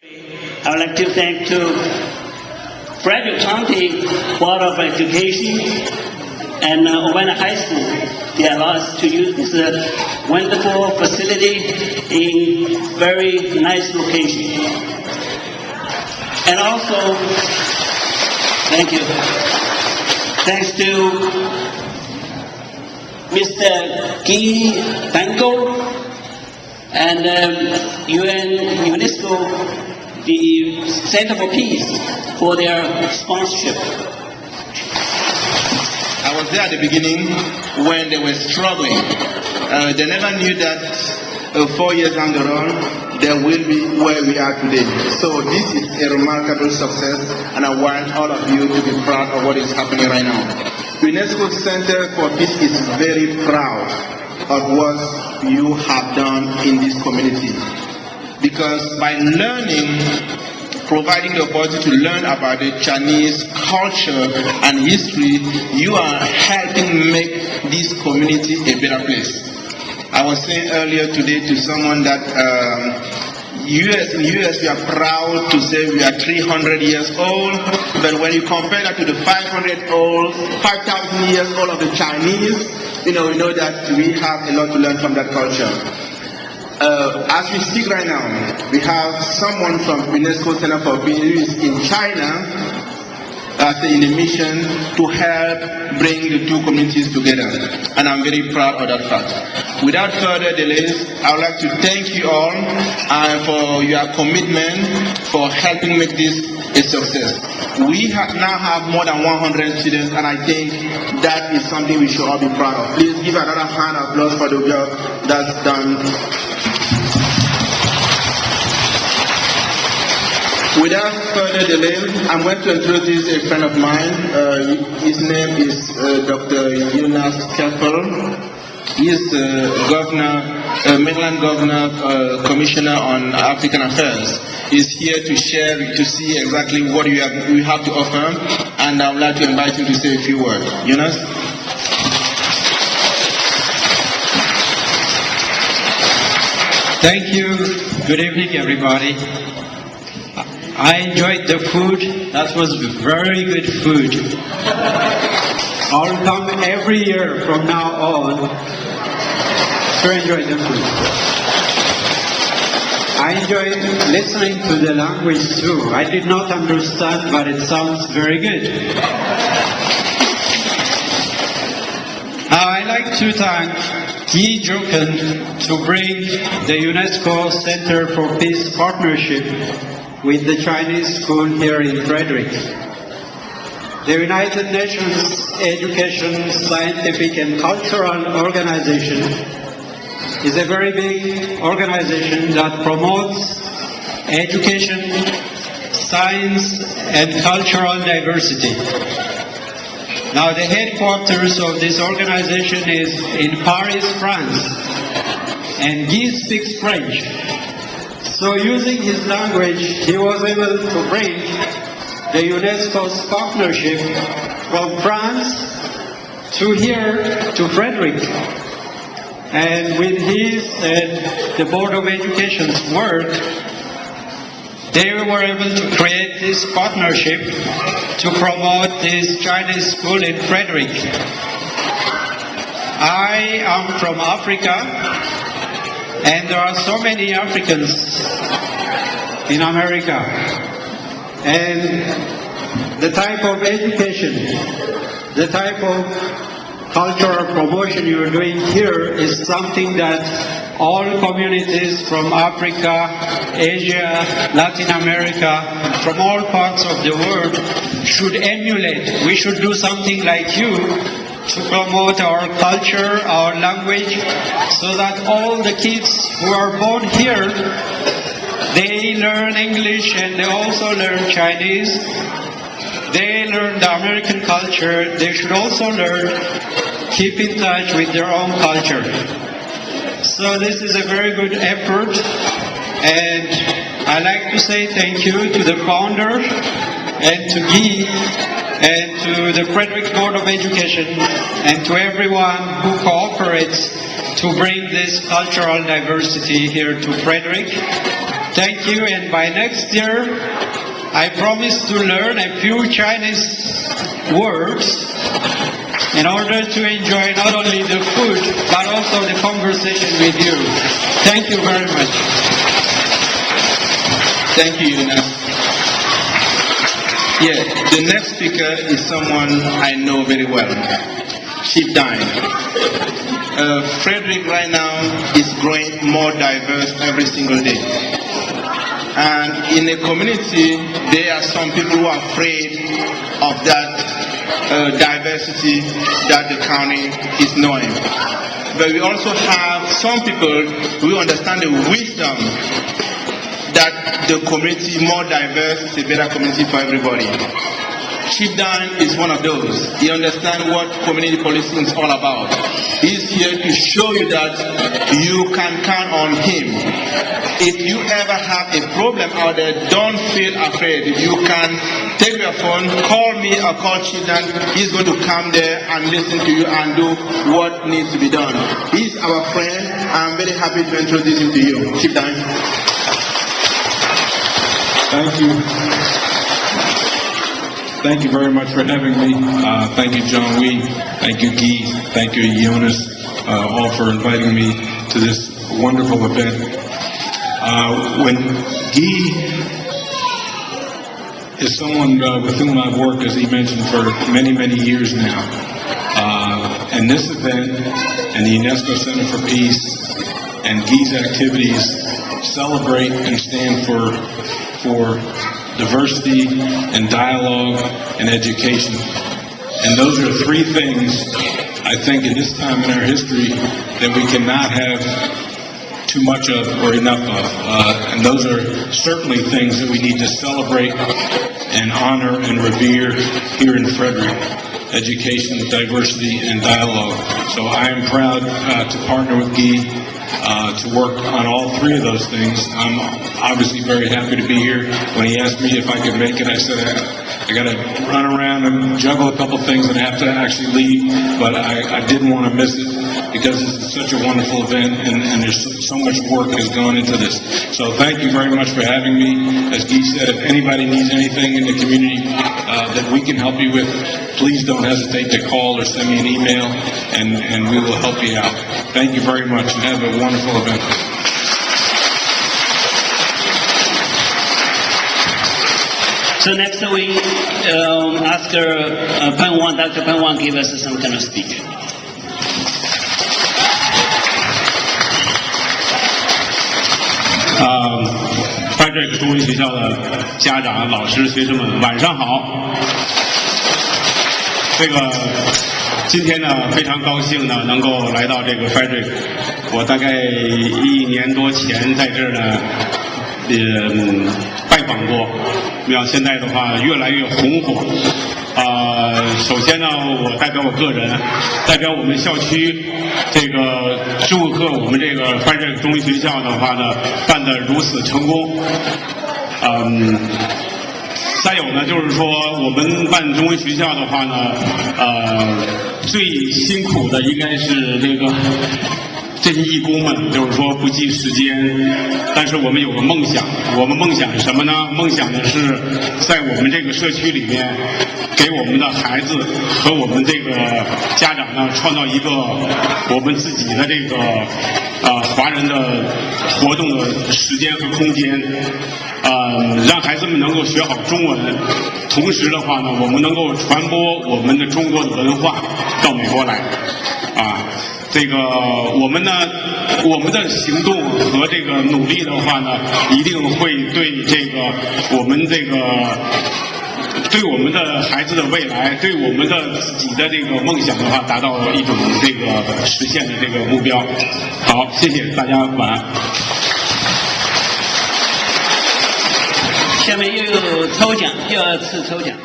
I would like to thank to Frederick County Board of Education and Urbana High School. They allow us to use this wonderful facility in very nice location. And also, thank you. Thanks to Mr. Guy Danko and UNESCO, the Center for Peace, for their sponsorship. I was there at the beginning when they were struggling. They never knew that 4 years down the road, they will be where we are today. So this is a remarkable success, and I want all of you to be proud of what is happening right now. UNESCO Center for Peace is very proud of what you have done in this community. Because by learning, providing the opportunity to learn about the Chinese culture and history, you are helping make this community a better place. I was saying earlier today to someone that in US we are proud to say we are 300 years old, but when you compare that to the 5,000 years old of the Chinese, we know that we have a lot to learn from that culture. As we speak right now, we have someone from UNESCO Center for Peace who is in China in a mission to help bring the two communities together. And I'm very proud of that fact. Without further delays, I would like to thank you all for your commitment for helping make this a success. We now have more than 100 students, and I think that is something we should all be proud of. Please give another hand of applause for the job that's done. Without further delay, I'm going to introduce a friend of mine. His name is Dr. Jonas Keppel. He is the Maryland Governor, Commissioner on African Affairs. He's here to see exactly what you have to offer, and I would like to invite him to say a few words. Jonas? Thank you. Good evening, everybody. I enjoyed the food. That was very good food. I'll come every year from now on to enjoy the food. I enjoyed listening to the language too. I did not understand, but it sounds very good. Now I'd like to thank Guy Jochen to bring the UNESCO Center for Peace partnership with the Chinese school here in Frederick. The United Nations Education, Scientific and Cultural Organization is a very big organization that promotes education, science and cultural diversity. Now the headquarters of this organization is in Paris, France, and Guy speaks French. So using his language, he was able to bring the UNESCO's partnership from France to here, to Frederick. And with his and the Board of Education's work, they were able to create this partnership to promote this Chinese school in Frederick. I am from Africa, and there are so many Africans in America. And the type of education, the type of cultural promotion you're doing here is something that all communities from Africa, Asia, Latin America, from all parts of the world should emulate. We should do something like you to promote our culture, our language, so that all the kids who are born here, they learn English and they also learn Chinese. They learn the American culture. They should also keep in touch with their own culture. So this is a very good effort, and I'd like to say thank you to the founder and to Guy and to the Frederick Board of Education and to everyone who cooperates to bring this cultural diversity here to Frederick. Thank you, and by next year, I promise to learn a few Chinese words in order to enjoy not only the food, but also the conversation with you. Thank you very much. Thank you, Eunice. Yeah, the next speaker is someone I know very well, Chief Dine. Frederick right now is growing more diverse every single day. And in a community, there are some people who are afraid of that diversity that the county is knowing. But we also have some people who understand the wisdom that the community more diverse is a better community for everybody. Chief Dan is one of those. He understands what community policing is all about. He's here to show you that you can count on him. If you ever have a problem out there, don't feel afraid. You can take your phone, call me or call Chief Dan. He's going to come there and listen to you and do what needs to be done. He's our friend. I'm very happy to introduce him to you. Chief Dan. Thank you. Thank you very much for having me. Thank you, John Wee. Thank you, Guy. Thank you, Jonas, all for inviting me to this wonderful event. When Guy is someone with whom I've worked, as he mentioned, for many, many years now. And this event and the UNESCO Center for Peace and Guy's activities celebrate and stand for diversity and dialogue and education. And those are three things, I think, in this time in our history that we cannot have too much of or enough of. And those are certainly things that we need to celebrate and honor and revere here in Frederick. Education, diversity, and dialogue. So I am proud to partner with Guy to work on all three of those things. I'm obviously very happy to be here. When he asked me if I could make it, I said I got to run around and juggle a couple things and I have to actually leave, but I didn't want to miss it because this is such a wonderful event and there's so much work has gone into this. So thank you very much for having me. As Guy said, if anybody needs anything in the community that we can help you with, please don't hesitate to call or send me an email and we will help you out. Thank you very much and have a wonderful event. So next we ask Dr. Pan Wang give us some kind of speech. Frederick 中文学校的家长、老师、学生们，晚上好。今天呢，非常高兴呢，能够来到这个 Frederick。我大概1年多前在这儿呢，拜访过。没想到现在的话，越来越红火。首先呢，我代表我个人，代表我们校区，祝贺我们这个 Frederick 中文学校的话呢，办得如此成功。再有呢，就是说我们办中文学校的话呢，最辛苦的应该是这些义工们，就是说不计时间，但是我们有个梦想，我们梦想是什么呢？梦想的是在我们这个社区里面，给我们的孩子和我们这个家长呢，创造一个我们自己的华人的活动的时间和空间，让孩子们能够学好中文，同时的话呢，我们能够传播我们的中国的文化到美国来，我们的行动和努力的话呢，一定会对对我们的孩子的未来，对我们的自己的梦想的话，达到一种实现的目标。好，谢谢大家，晚安。下面又有抽奖，第二次抽奖。